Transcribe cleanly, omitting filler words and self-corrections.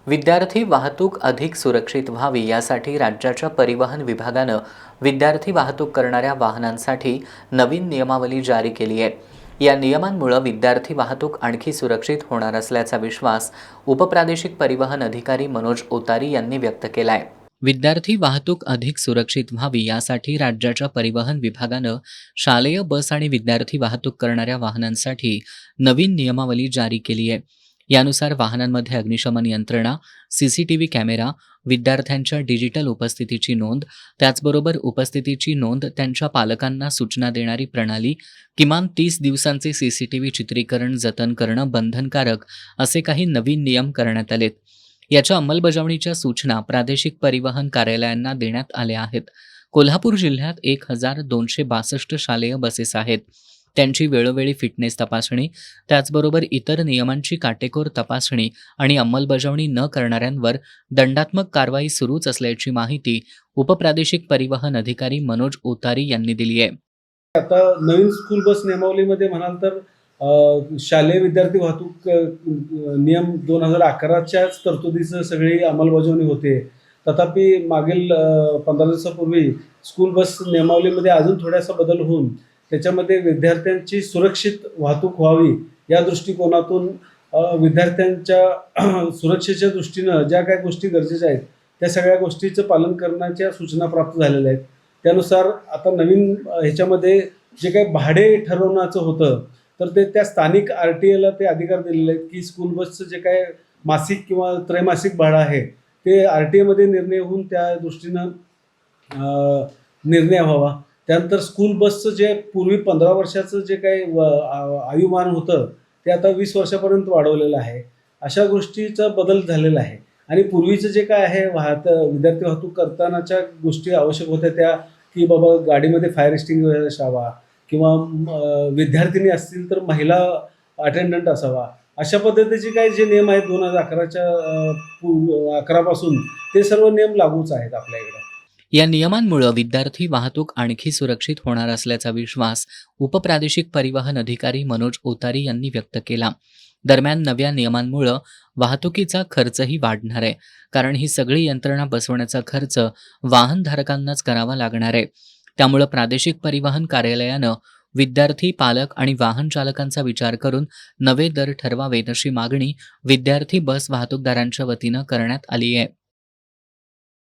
विद्यार्थी वाहतूक अधिक सुरक्षित व्हावी यासाठी राज्याच्या परिवहन विभागानं विद्यार्थी वाहतूक करणाऱ्या वाहनांसाठी नवीन नियमावली जारी केली आहे। या नियमांमुळे विद्यार्थी वाहतूक आणखी सुरक्षित होणार असल्याचा विश्वास उपप्रादेशिक परिवहन अधिकारी मनोज ओतारी यांनी व्यक्त केलाय। विद्यार्थी वाहतूक अधिक सुरक्षित व्हावी यासाठी राज्याच्या परिवहन विभागानं शालेय बस आणि विद्यार्थी वाहतूक करणाऱ्या वाहनांसाठी नवीन नियमावली जारी केली आहे। यानुसार वाहनांमध्ये अग्निशमन यंत्रणा, सीसीटीव्ही कॅमेरा, विद्यार्थ्यांच्या डिजिटल उपस्थितीची नोंद, त्याचबरोबर उपस्थितीची नोंद त्यांच्या पालकांना सूचना देणारी प्रणाली, किमान 30 दिवसांचे सीसीटीव्ही चित्रीकरण जतन करणं बंधनकारक असे काही नवीन नियम करण्यात आलेत। याच्या अंमलबजावणीच्या सूचना प्रादेशिक परिवहन कार्यालयांना देण्यात आल्या आहेत। कोल्हापूर जिल्ह्यात 1262 शालेय बसेस आहेत। त्यांची वेळोवेळी फिटनेस तपासणी, त्याचबरोबर इतर नियमांची काटेकोर तपासणी आणि अंमलबजावणी न करणाऱ्यांवर दंडात्मक कारवाई सुरूच असल्याची माहिती उपप्रादेशिक परिवहन अधिकारी मनोज ओतारी यांनी दिली आहे। आता नवीन स्कूल बस नियमावलीमध्ये म्हणाल तर शालेय विद्यार्थी वाहतूक नियम 2011च्याच तरतुदीचं सगळी अंमलबजावणी होते। तथापि मागील 15 दिवसापूर्वी स्कूल बस नियमावलीमध्ये अजून थोडासा बदल होऊन त्याच्यामध्ये विद्यार्थ्यांची सुरक्षित वाहतूक व्हावी या दृष्टिकोनातून विद्यार्थ्यांच्या सुरक्षेच्या दृष्टीनं ज्या काही गोष्टी गरजेच्या आहेत त्या सगळ्या गोष्टीचं पालन करण्याच्या सूचना प्राप्त झालेल्या आहेत। त्यानुसार आता नवीन ह्याच्यामध्ये जे काही भाडे ठरवण्याचं होतं तर ते त्या स्थानिक RTA ते अधिकार दिलेले आहेत की स्कूल बसचं जे काय मासिक किंवा त्रैमासिक भाडं आहे ते RTA निर्णय होऊन त्या दृष्टीनं निर्णय व्हावा। त्यानंतर स्कूल बसचं जे पूर्वी 15 वर्षाचं जे काही आयुमान होतं ते आता 20 वर्षापर्यंत वाढवलेलं आहे। अशा गोष्टीचा बदल झालेला आहे आणि पूर्वीचं जे काय आहे विद्यार्थी वाहतूक करतानाच्या गोष्टी आवश्यक होत्या त्या की बाबा गाडीमध्ये फायर एक्सटिंग्विशर असावा किंवा विद्यार्थिनी असतील तर महिला अटेंडंट असावा। अशा पद्धतीचे काही जे नियम आहेत 2011 पासून ते सर्व नियम लागूच आहेत आपल्या इकडे। या नियमांमुळे विद्यार्थी वाहतूक आणखी सुरक्षित होणार असल्याचा विश्वास उपप्रादेशिक परिवहन अधिकारी मनोज ओतारी यांनी व्यक्त केला। दरम्यान नव्या नियमांमुळे वाहतुकीचा खर्चही वाढणार आहे, कारण ही सगळी यंत्रणा बसवण्याचा खर्च वाहनधारकांनाच करावा लागणार आहे। त्यामुळे प्रादेशिक परिवहन कार्यालयानं विद्यार्थी, पालक आणि वाहन चालकांचा विचार करून नवे दर ठरवावेत अशी मागणी विद्यार्थी बस वाहतूकदारांच्या वतीनं करण्यात आली आहे।